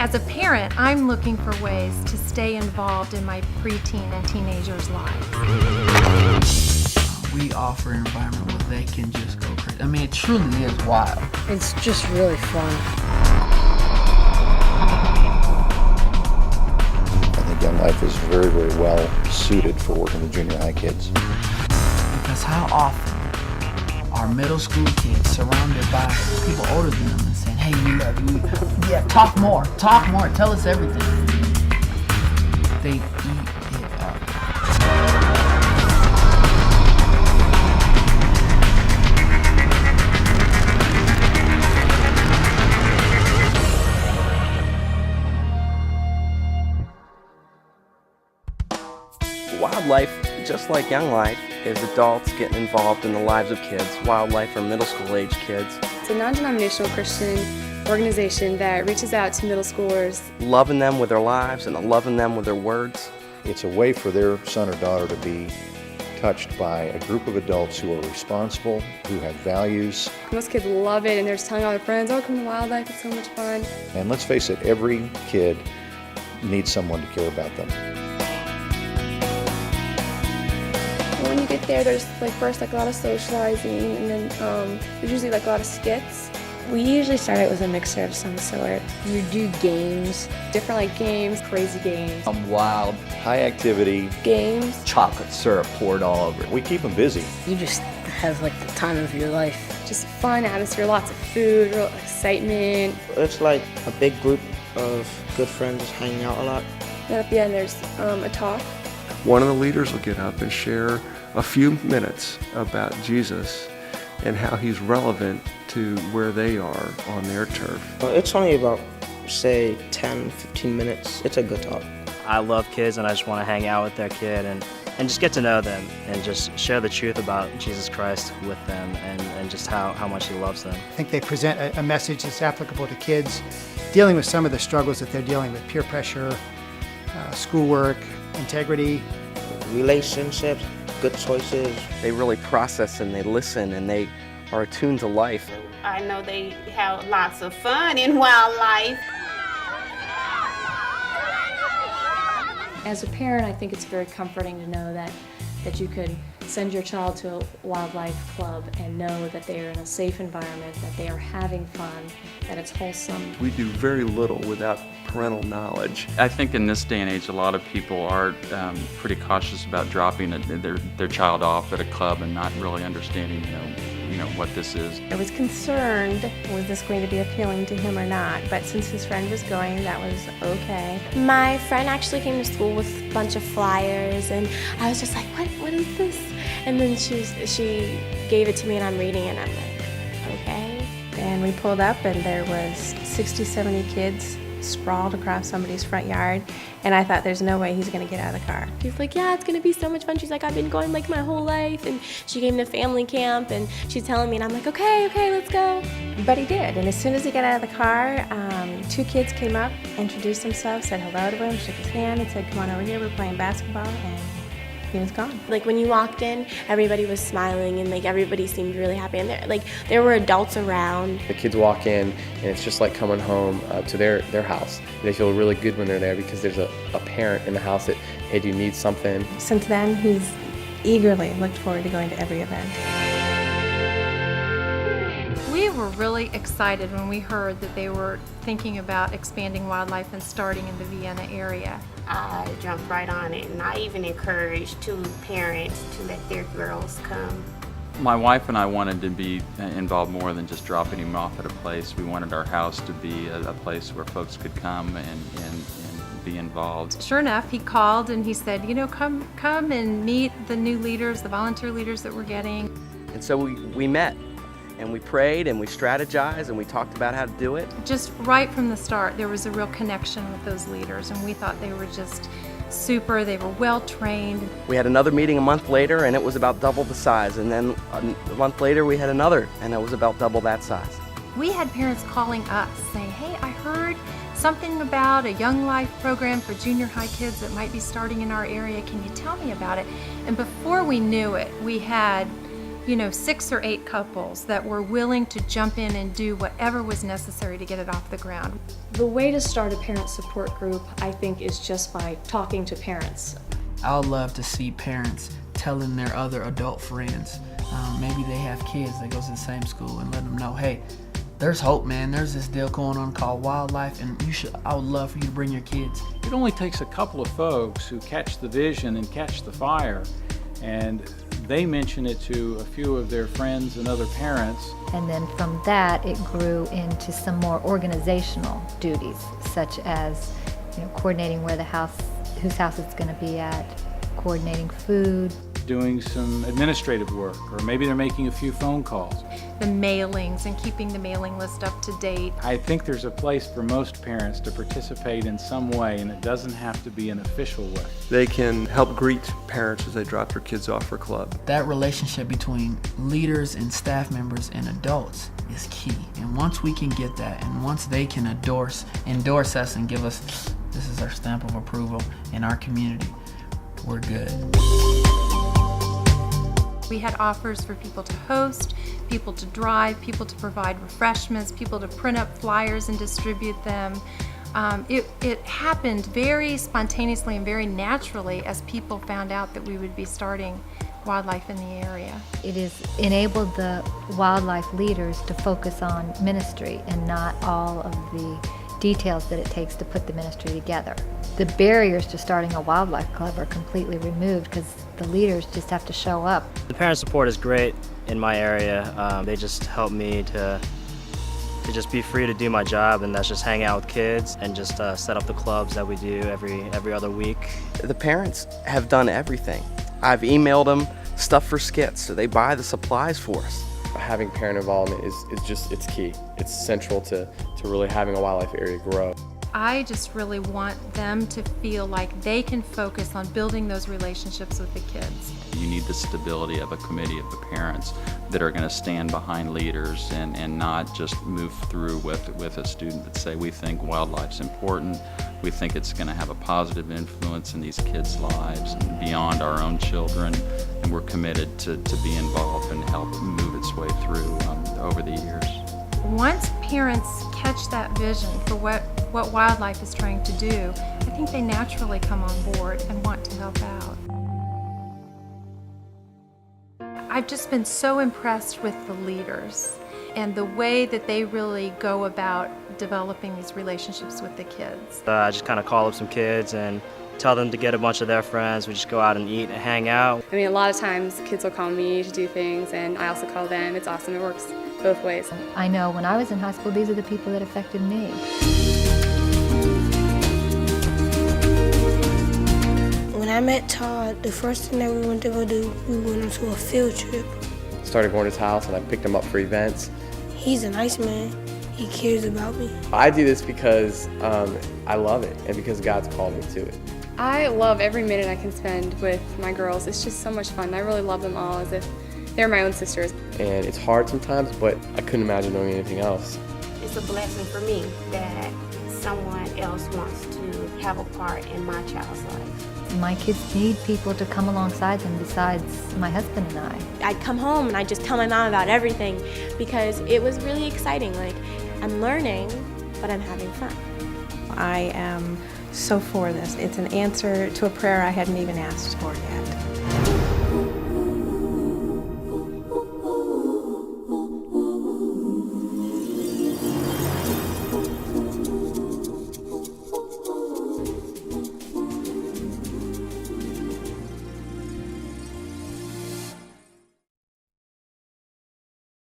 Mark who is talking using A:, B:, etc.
A: As a parent, I'm looking for ways to stay involved in my preteen and teenagers' lives.
B: We offer an environment where they can just go crazy. I mean, it truly is wild.
C: It's just really fun.
D: I think Young Life is very, very well suited for working with junior high kids.
B: Because how often are middle school kids surrounded by people older than them and saying, hey, we love you. Yeah, talk more, tell us everything. They eat it up.
E: Wyldlife, just like Young Life, is adults getting involved in the lives of kids. Wyldlife are middle school age kids.
F: It's a non-denominational Christian organization that reaches out to middle schoolers.
E: Loving them with their lives and loving them with their words.
D: It's a way for their son or daughter to be touched by a group of adults who are responsible, who have values.
F: Most kids love it and they're just telling all their friends, oh, come to Wyldlife, it's so much fun.
D: And let's face it, every kid needs someone to care about them.
F: When you get there, there's first a lot of socializing, and then there's usually a lot of skits.
C: We usually start it with a mixer of some sort. You do games.
F: Different games, crazy games.
G: Wild.
D: High activity.
F: Games.
G: Chocolate syrup poured all over it.
D: We keep them busy.
C: You just have the time of your life.
F: Just fun atmosphere, lots of food, real excitement.
H: It's like a big group of good friends just hanging out a lot.
F: Then at the end there's a talk.
I: One of the leaders will get up and share a few minutes about Jesus and how he's relevant to where they are on their turf.
H: It's only about, say, 10, 15 minutes. It's a good talk.
J: I love kids and I just want to hang out with their kid and just get to know them and just share the truth about Jesus Christ with them and just how much he loves them.
K: I think they present a message that's applicable to kids dealing with some of the struggles that they're dealing with: peer pressure, schoolwork, integrity,
H: relationships, good choices.
E: They really process and they listen and they are attuned to life.
L: I know they have lots of fun in Wyldlife.
M: As a parent, I think it's very comforting to know that you could send your child to a Wyldlife club and know that they are in a safe environment, that they are having fun, that it's wholesome.
I: We do very little without parental knowledge.
N: I think in this day and age, a lot of people are pretty cautious about dropping their child off at a club and not really understanding, what this is.
O: I was concerned, was this going to be appealing to him or not? But since his friend was going, that was okay.
P: My friend actually came to school with a bunch of flyers, and I was just like, what is this? And then she gave it to me, and I'm reading it, and I'm like, okay.
O: And we pulled up, and there was 60, 70 kids sprawled across somebody's front yard, and I thought, there's no way he's gonna get out of the car.
P: She's like, yeah, it's gonna be so much fun. She's like, I've been going my whole life, and she came to family camp, and she's telling me, and I'm like, okay, let's go.
O: But he did, and as soon as he got out of the car, 2 kids came up, introduced themselves, said hello to him, shook his hand, and said, come on over here, we're playing basketball, and he was gone.
P: When you walked in, everybody was smiling and everybody seemed really happy, and there were adults around.
Q: The kids walk in and it's just like coming home to their house. They feel really good when they're there because there's a parent in the house that, hey, do you need something?
O: Since then, he's eagerly looked forward to going to every event.
A: We were really excited when we heard that they were thinking about expanding Wyldlife and starting in the Vienna area.
L: I jumped right on it, and I even encouraged 2 parents to let their girls come.
N: My wife and I wanted to be involved more than just dropping him off at a place. We wanted our house to be a place where folks could come and be involved.
A: Sure enough, he called and he said, come and meet the new leaders, the volunteer leaders that we're getting.
E: And so we met. And we prayed and we strategized and we talked about how to do it.
A: Just right from the start, there was a real connection with those leaders, and we thought they were just super. They were well trained.
E: We had another meeting a month later, and it was about double the size. And then a month later, we had another, and it was about double that size.
A: We had parents calling us saying, hey, I heard something about a Young Life program for junior high kids that might be starting in our area. Can you tell me about it? And before we knew it, we had 6 or 8 couples that were willing to jump in and do whatever was necessary to get it off the ground.
M: The way to start a parent support group, I think, is just by talking to parents.
B: I would love to see parents telling their other adult friends, maybe they have kids that goes to the same school, and let them know, hey, there's hope, man. There's this deal going on called Wyldlife, and I would love for you to bring your kids.
R: It only takes a couple of folks who catch the vision and catch the fire, and they mention it to a few of their friends and other parents.
S: And then from that, it grew into some more organizational duties, such as coordinating whose house it's going to be at, coordinating food,
R: Doing some administrative work, or maybe they're making a few phone calls.
A: The mailings and keeping the mailing list up to date.
R: I think there's a place for most parents to participate in some way, and it doesn't have to be an official way.
I: They can help greet parents as they drop their kids off for club.
B: That relationship between leaders and staff members and adults is key. And once we can get that, and once they can endorse us and give us, this is our stamp of approval in our community, we're good.
A: We had offers for people to host, people to drive, people to provide refreshments, people to print up flyers and distribute them. It happened very spontaneously and very naturally as people found out that we would be starting Wyldlife in the area.
S: It has enabled the Wyldlife leaders to focus on ministry and not all of the details that it takes to put the ministry together. The barriers to starting a Wyldlife club are completely removed because the leaders just have to show up.
J: The parent support is great in my area. They just help me to just be free to do my job, and that's just hang out with kids and just set up the clubs that we do every other week.
E: The parents have done everything. I've emailed them stuff for skits, so they buy the supplies for us.
Q: Having parent involvement it's key. It's central to really having a Wyldlife area grow.
A: I just really want them to feel like they can focus on building those relationships with the kids.
N: You need the stability of a committee of the parents that are going to stand behind leaders and not just move through with a student that say, we think Wyldlife's important, we think it's going to have a positive influence in these kids' lives and beyond our own children, and we're committed to be involved and help move its way through over the years.
A: Once parents catch that vision for what Wyldlife is trying to do, I think they naturally come on board and want to help out. I've just been so impressed with the leaders and the way that they really go about developing these relationships with the kids.
J: I just kind of call up some kids and tell them to get a bunch of their friends. We just go out and eat and hang out.
F: I mean, a lot of times kids will call me to do things, and I also call them. It's awesome. It works both ways.
S: I know when I was in high school, these are the people that affected me.
T: When I met Todd, the first thing that we wanted to go do, we went on to a field trip.
Q: Started going to his house and I picked him up for events.
T: He's a nice man. He cares about me.
Q: I do this because I love it and because God's called me to it.
F: I love every minute I can spend with my girls. It's just so much fun. I really love them all as if they're my own sisters.
Q: And it's hard sometimes, but I couldn't imagine doing anything else.
L: It's a blessing for me that someone else wants to have a part in my child's life.
S: My kids need people to come alongside them besides my husband and I.
O: I'd come home and I'd just tell my mom about everything because it was really exciting. Like, I'm learning, but I'm having fun.
C: I am so for this. It's an answer to a prayer I hadn't even asked for yet.